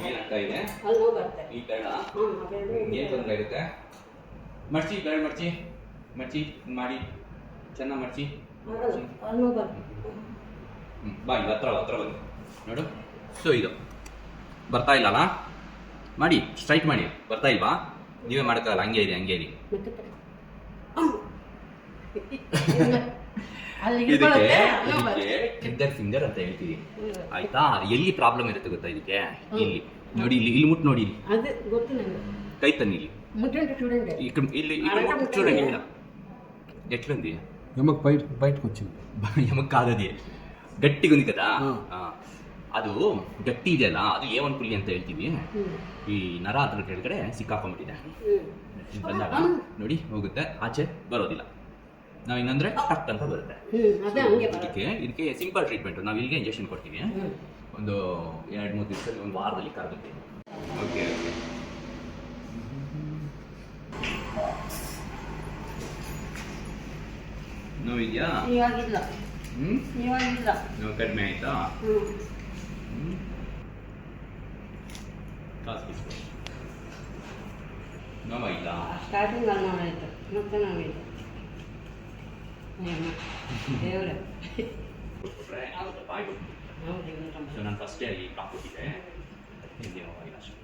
ಏನಾಗ್ತಾ ಇದೆ ಈ ಕರಡ ಏನು ತೊಂದರೆ ಇರುತ್ತೆ ಮಡ್ಚಿ ಕರಡು ಮಡ್ಚಿ ಮಾಡಿ ಚೆನ್ನಾಗಿ ಮಡ್ಚಿ ಬಾ ಈಗ ಹತ್ರ ಬಂದು ನೋಡು. ಸೊ ಇದು ಬರ್ತಾ ಇಲ್ಲಲ್ಲ, ಮಾಡಿ ಸ್ಟ್ರೈಟ್ ಮಾಡಿ. ಬರ್ತಾ ಇಲ್ವಾ? ನೀವೇ ಮಾಡೋಕ್ಕಾಗಲ್ಲ, ಹಂಗೆ ಇರಿ ಇದಕ್ಕೆ ಫಿಂಗರ್ ಅಂತ ಹೇಳ್ತೀವಿ, ಆಯ್ತಾ? ಎಲ್ಲಿ ಪ್ರಾಬ್ಲಮ್ ಇರುತ್ತೆ ಗೊತ್ತಾ ಇದಕ್ಕೆ? ಇಲ್ಲಿ ನೋಡಿ, ಇಲ್ಲಿ ಮುಟ್ಟು ನೋಡಿ, ಕೈ ತನ್ನಿ ಇಲ್ಲಿ చూడండి ఎట్లుంది ఎమక్ బయటకు వచ్చింది. ఎమక్ కాదు, అది గట్టిగా ఉంది కదా. ಅದು ಗಟ್ಟಿ ಇದೆಯಲ್ಲ, ಅದು A1 ಪುಲ್ಲಿ ಅಂತ ಹೇಳ್ತೀವಿ. ಈ ನರ ಅದ್ರ ಕೆಳಗಡೆ ಸಿಕ್ಕಾಕೊಂಡ್ಬಿಟ್ಟಿದೆ. ಬಂದಾಗ ನೋಡಿ ಹೋಗುತ್ತೆ, ಆಚೆ ಬರೋದಿಲ್ಲ. ನಾವು ಹಿಂಗಂದ್ರೆ ಟಕ್ ಅಂತ ಬರುತ್ತೆ. ಇದಕ್ಕೆ ಸಿಂಪಲ್ ಟ್ರೀಟ್ಮೆಂಟ್. ನಾವು ಇಲ್ಲಿಗೆ ಇಂಜೆಕ್ಷನ್ ಕೊಡ್ತೀವಿ. ಒಂದು 2-3 ದಿವಸದಲ್ಲಿ, ಒಂದು ವಾರದಲ್ಲಿ ಕರಗುತ್ತೆ. ಓಕೆ ನೋವಿದೆಯಾ? ಇವಾಗಿಲ್ಲ. ನೋವು ಕಡಿಮೆ ಆಯ್ತಾ? ನೋವಾಗಿಲ್ಲ? ಸ್ಟಾರ್ಟಿಂಗ್ ಅಲ್ಲಿ ನೋವಾಯಿತು, ಮತ್ತೆ ನೋವಿದೆ. ದೇವ್ರೆ, ನಾನು ಫಸ್ಟೇ ಈ ಕಾಪುಟ್ಟಿದ್ದೆ, ಹಿಂದೆ ನೋವಾಗಿಲ್ಲ ಅಷ್ಟೇ.